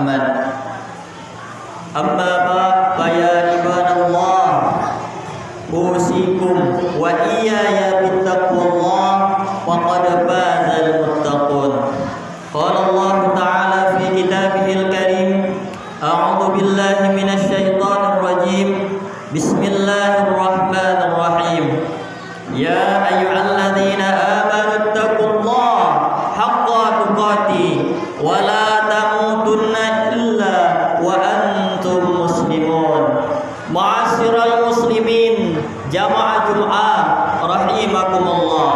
محمد. أما بعد فيا عباد الله أوصيكم وإياي بتقوى الله فقد فاز المتقون. قال الله تعالى في كتابه الكريم أعوذ بالله من الشيطان الرجيم بسم الله الرحمن الرحيم يا أيها الذين آمنوا اتقوا الله حق تقاته ولا تموتن إلا وأنتم مسلمون. Ma'asyiral muslimin jamaah Jumat rahimakumullah.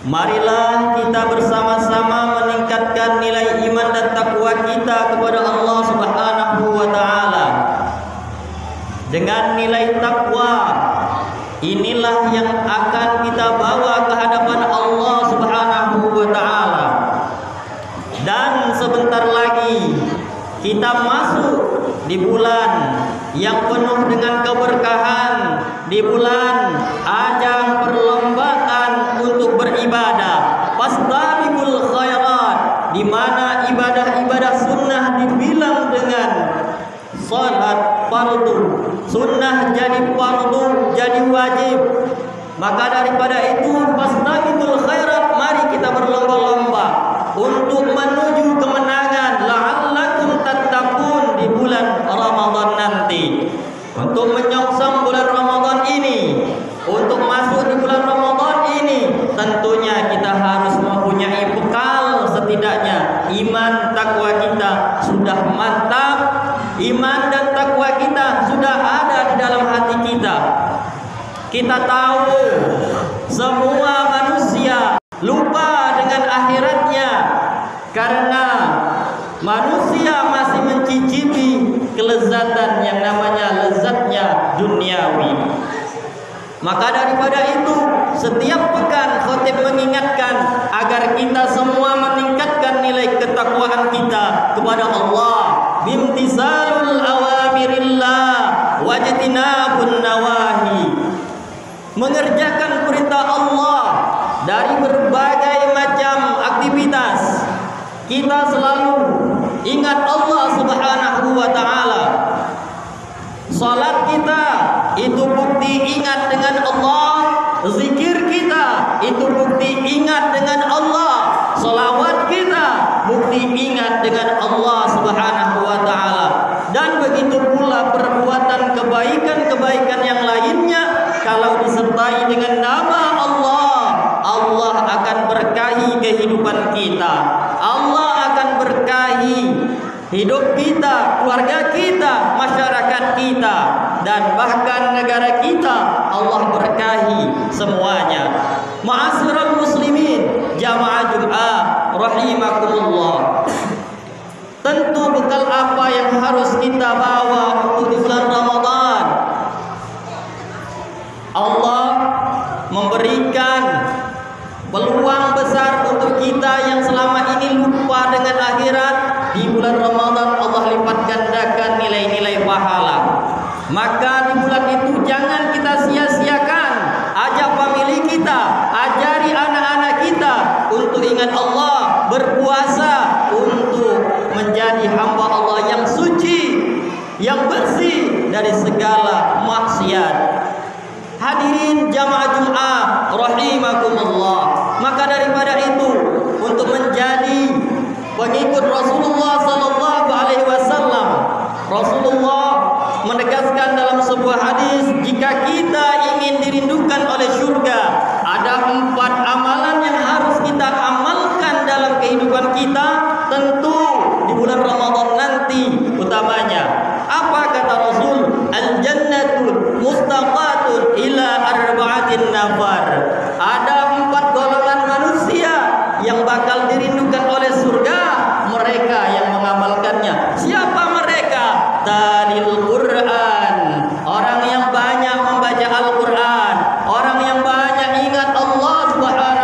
Marilah kita bersama-sama meningkatkan nilai iman dan takwa kita kepada Allah Subhanahu wa taala. Dengan nilai takwa inilah yang akan kita bawa ke hadapan Allah Subhanahu wa taala. Dan sebentar lagi kita masuk di bulan yang penuh dengan keberkahan, di bulan ajang perlombaan untuk beribadah. Fastabiqul khairat, di mana ibadah-ibadah sunnah dibilang dengan salat fardu, sunnah jadi fardu, jadi wajib. Maka daripada itu fastabiqul khairat, mari kita berlomba-lomba untuk menuju kemenangan, la'allakum tattaqun, di bulan Ramadan nanti. Untuk menyongsong bulan Ramadan ini, untuk masuk di bulan Ramadan ini, tentunya kita harus mempunyai bekal. Setidaknya iman takwa kita sudah mantap, iman dan takwa kita sudah ada di dalam hati kita. Kita tahu semua manusia lupa dengan akhiratnya karena manusia masih mencicipi kelezatan yang namanya lezatnya duniawi. Maka daripada itu, setiap pekan khotib mengingatkan agar kita semua meningkatkan nilai ketakwaan kita kepada Allah, bimtisalul awamirillah wajtinabun nawahi, mengerjakan perintah Allah dari berbagai macam aktivitas. Kita selalu ingat Allah Subhanahu wa taala. Salat kita itu bukti ingat dengan Allah, zikir kita itu bukti ingat dengan Allah, selawat kita bukti ingat dengan Allah Subhanahu wa taala. Dan begitu pula perbuatan kebaikan-kebaikan yang lainnya, kalau disertai dengan nama Allah, Allah akan berkahi kehidupan kita. Allah akan berkahi hidup kita, keluarga kita, masyarakat kita, dan bahkan negara kita. Allah berkahi semuanya. Ma'asyiral muslimin jamaah Jumat rahimakumullah. Tentu bekal apa yang harus kita bawa untuk di bulan Ramadan? Allah memberikan peluang besar untuk kita yang selama ini lupa dengan akhirat. Di bulan Ramadan Allah lipat gandakan nilai-nilai pahala. Maka di bulan itu jangan kita sia-siakan. Ajak famili kita, ajari anak-anak kita untuk ingat Allah, berpuasa untuk menjadi hamba Allah yang suci, yang bersih dari segala maksiat. Hadirin jamaah Jumat rahimakumullah. Maka daripada itu, untuk menjadi pengikut Rasulullah sallallahu alaihi wasallam, Rasulullah menegaskan dalam sebuah hadis, jika kita ingin dirindukan oleh surga, ada 4 amalan yang harus kita amalkan dalam kehidupan kita, tentu di bulan Ramadan nanti utamanya. Apa kata Rasul? Al-jannatu mustaqatun ila arba'atin nafar. Ada 4 golongan manusia yang bakal dirindukan oleh surga, mereka yang mengamalkannya. Siapa mereka? Talil Quran, orang yang banyak membaca Al-Quran, orang yang banyak ingat Allah Subhanahu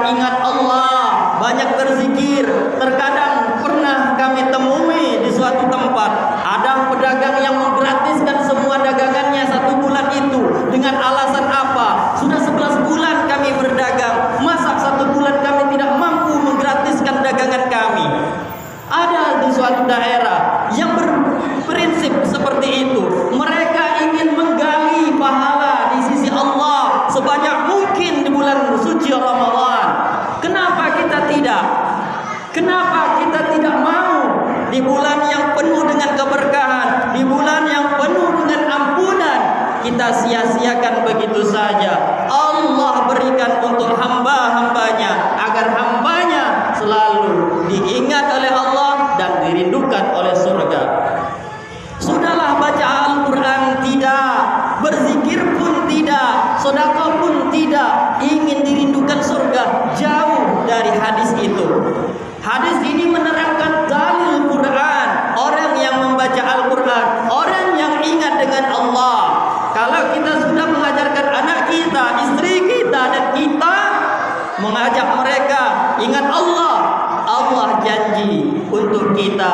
ingat Allah, banyak berzikir. Terkadang pernah kami temui di suatu tempat ada pedagang yang menggratiskan semua dagangannya 1 bulan itu. Dengan alasan apa? Sudah 11 bulan kami berdagang, masa 1 bulan kami tidak mampu menggratiskan dagangan kami? Ada di suatu daerah yang berprinsip seperti itu. Mereka ingin menggali pahala di sisi Allah sebanyak mungkin di bulan suci Ramadan. Kenapa kita tidak? Kenapa kita tidak mau di bulan yang penuh dengan keberkahan, di bulan yang penuh dengan ampunan, kita sia-siakan begitu saja? Allah berikan untuk hamba-hambanya agar hambanya selalu diingat oleh Allah dan dirindukan oleh surga. Sudahlah baca Al-Quran tidak, berzikir pun tidak, sedekah pun tidak, ingin dirindukan surga, jauh dari hadis itu. Hadis ini menerangkan dalil Quran. Orang yang membaca Al-Quran, orang yang ingat dengan Allah. Kalau kita sudah mengajarkan anak kita, istri kita, dan kita mengajak mereka ingat Allah, Allah janji untuk kita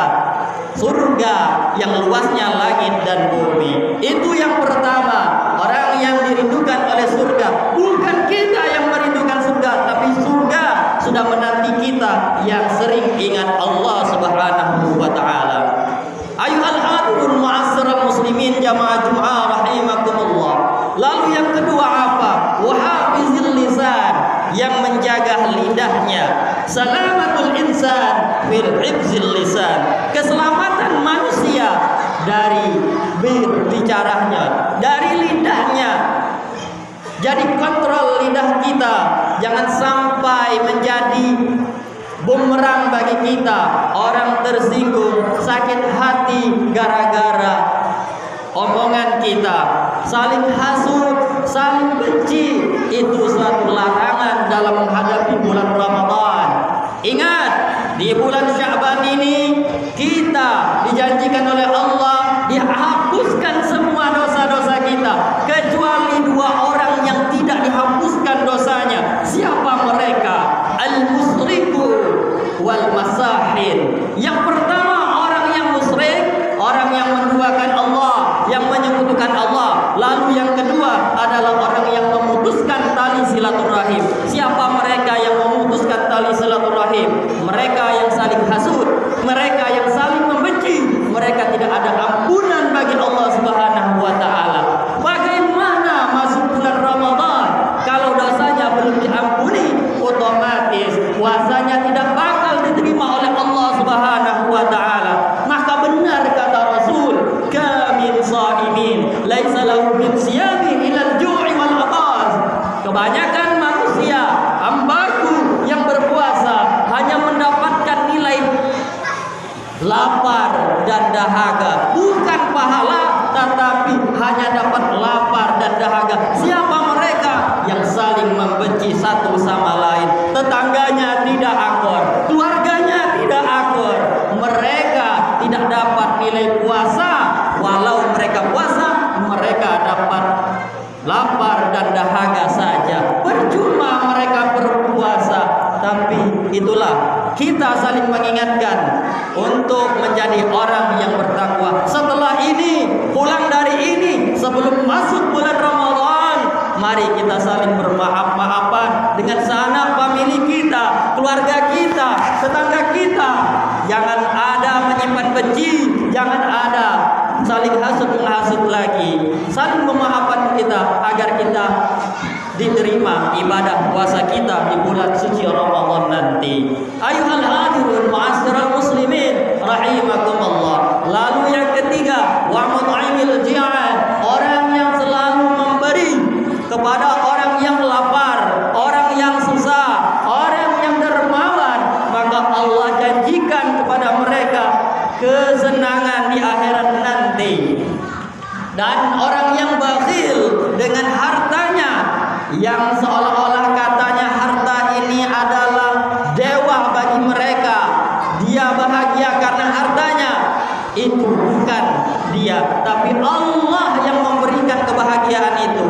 surga yang luasnya langit dan bumi. Itu yang pertama. Orang yang dirindukan oleh surga, bukan kita yang merindukan surga, tapi surga sudah menanti kita yang sering ingat Allah Subhanahu wa taala. Ayuhal hadirun mu'assaral muslimin jamaah Jumat rahimakumullah. Lalu yang kedua apa? Wahafizil lisan, yang menjaga lidahnya. Salamatul insan fil hifzil lisan, keselamatan manusia dari berbicaranya, dari lidahnya. Jadi kontrol lidah kita, jangan sampai menjadi bumerang bagi kita. Orang tersinggung, sakit hati gara-gara omongan kita, saling hasut, saling benci. Itu suatu larangan dalam menghadapi bulan Ramadan. Ingat, di bulan Sya'ban ini kita dijanjikan oleh Allah dihapuskan semua dosa-dosa kita, kecuali 2 orang yang tidak dihapuskan dosanya. Siapa mereka? Al-musriku wal masahir. Yang pertama orang yang musyrik, orang yang menduakan Allah, yang menyekutukan Allah. Lalu yang kedua adalah orang yang memutuskan tali silaturahim. Siapa mereka yang memutuskan tali silaturahim? Mereka yang saling hasut, mereka yang saling membenci, mereka tidak ada ampunan bagi Allah Subhanahu wa taala. Bagaimana masuk bulan Ramadan kalau dosanya belum diampuni? Otomatis puasanya tidak bakal diterima oleh Allah Subhanahu wa taala. Maka benar kata Rasul, kamin shaimin laisa lahu min siyami ila al-ju'i wal atas. Kebanyakan manusia, hambaku yang berpuasa, hanya mendapatkan nilai lapar dan dahaga, bukan pahala, tetapi hanya dapat lapar dan dahaga. Siapa mereka? Yang saling membenci satu sama lain. Tetangganya tidak akur, keluarganya tidak akur. Mereka tidak dapat nilai puasa. Walau mereka puasa, mereka dapat lapar dan dahaga saja. Percuma mereka berpuasa. Tapi itulah, kita saling mengingatkan untuk menjadi orang yang bertakwa. Setelah ini, pulang dari ini, sebelum masuk bulan Ramadan, mari kita saling bermaaf-maafan dengan sanak famili kita, keluarga kita, tetangga kita. Jangan ada menyimpan benci, jangan ada saling hasut-menghasut lagi. Saling memaafkan kita agar kita diterima ibadah puasa kita di bulan suci Ramadan nanti. Ayuhal hadirun ma'asyiral muslimin rahimakumullah. Lalu yang ketiga, wa mut'imil ji'an, orang yang selalu memberi kepada orang yang lapar, orang yang susah, orang yang dermawan, maka Allah janjikan kepada mereka kesenangan di akhirat nanti. Dan orang yang bakhil dengan hartanya, yang seolah-olah katanya harta ini adalah dewa bagi mereka, dia bahagia karena hartanya, itu bukan dia, tapi Allah yang memberikan kebahagiaan itu.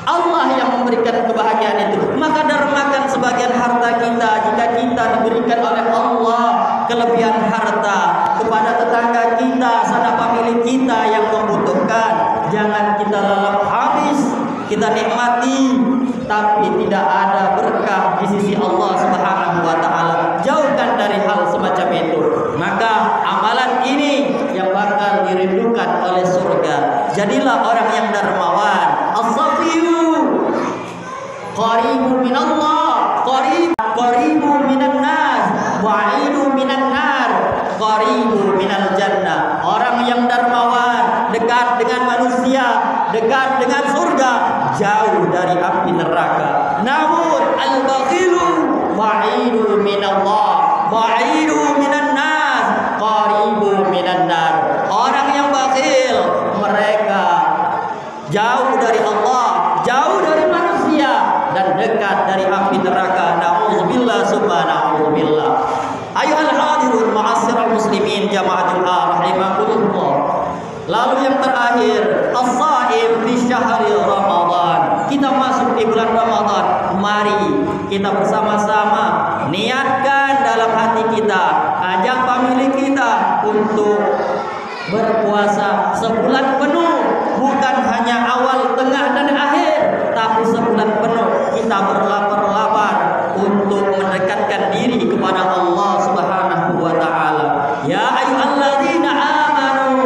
Allah yang memberikan kebahagiaan itu. Maka dermakan sebagian harta harta kita, jika kita diberikan oleh Allah kelebihan harta, kepada tetangga kita, sanak famili kita yang membutuhkan, jangan kita lalap habis, kita nikmati, tapi tidak ada berkah di sisi Allah Subhanahu wa taala. Jauhkan dari hal semacam itu. Maka amalan ini yang bakal dirindukan oleh surga. Jadilah orang yang dermawan. As-safiyu qaribu minallah, qaribu minan nas, wa'idu minan nar, qaribu minal jannah. Orang yang dermawan, dekat dengan manusia, dekat dengan surga, jauh dari api neraka. Namun al-bakhilu wa'idu minallah, wa'idu minan nas, qaribu minan nar. Orang yang bakhil, mereka jauh dari Allah, jauh dari manusia, dan dekat dari api neraka. Na'udzubillah summa na'udzubillah. Ayuhal hadirun ma'asyiral muslimin jama'atul rahimakumullah. Lalu yang terakhir, as-shaim fi syahri Ramadan. Kita masuk di bulan Ramadan. Mari kita bersama-sama niatkan dalam hati kita, ajak famili kita untuk berpuasa sebulan penuh, bukan hanya awal, tengah dan akhir, tapi sebulan penuh kita berlapar-lapar untuk mendekatkan diri kepada Allah Subhanahu wa taala. Ya ayyuhalladzina amanu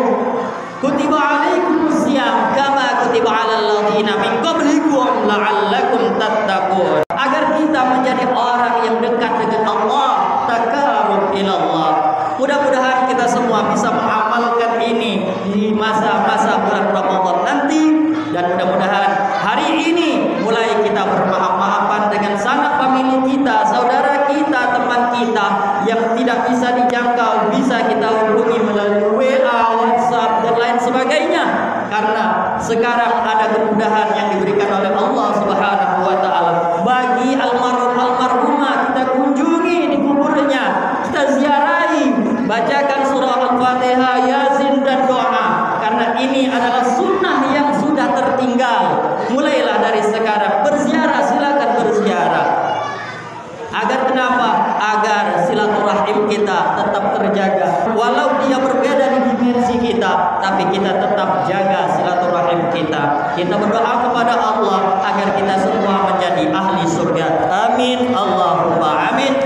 kutiba alaikumusiyam kama kutiba alal ladzina min qablikum la'allakum tattaqun. Agar kita menjadi orang yang dekat dengan Allah, taqarrub ila Allah. Mudah-mudahan kita semua bisa mengamalkan ini di masa-masa bulan Ramadan nanti, dan mudah-mudahan hari ini mulai kita bermaaf-maafan dengan sanak famili kita, saudara kita, teman kita yang tidak bisa dijangkau, bisa kita hubungi melalui WA, WhatsApp dan lain sebagainya. Karena sekarang ada kemudahan yang diberikan oleh Allah Subhanahu wa taala. Bagi almarhumah kita kunjungi di kuburnya, kita ziarahi, bacakan surah Al-Fatihah, Yasin dan doa. Karena ini adalah sunnah yang sudah tertinggal. Mulailah dari sekarang berziarah, silakan berziarah. Agar kenapa? Agar silaturahim kita tetap terjaga. Walau dia berbeda di dimensi kita, tapi kita tetap jaga silaturahim kita. Kita berdoa kepada Allah agar kita semua menjadi ahli surga. Amin Allahumma amin.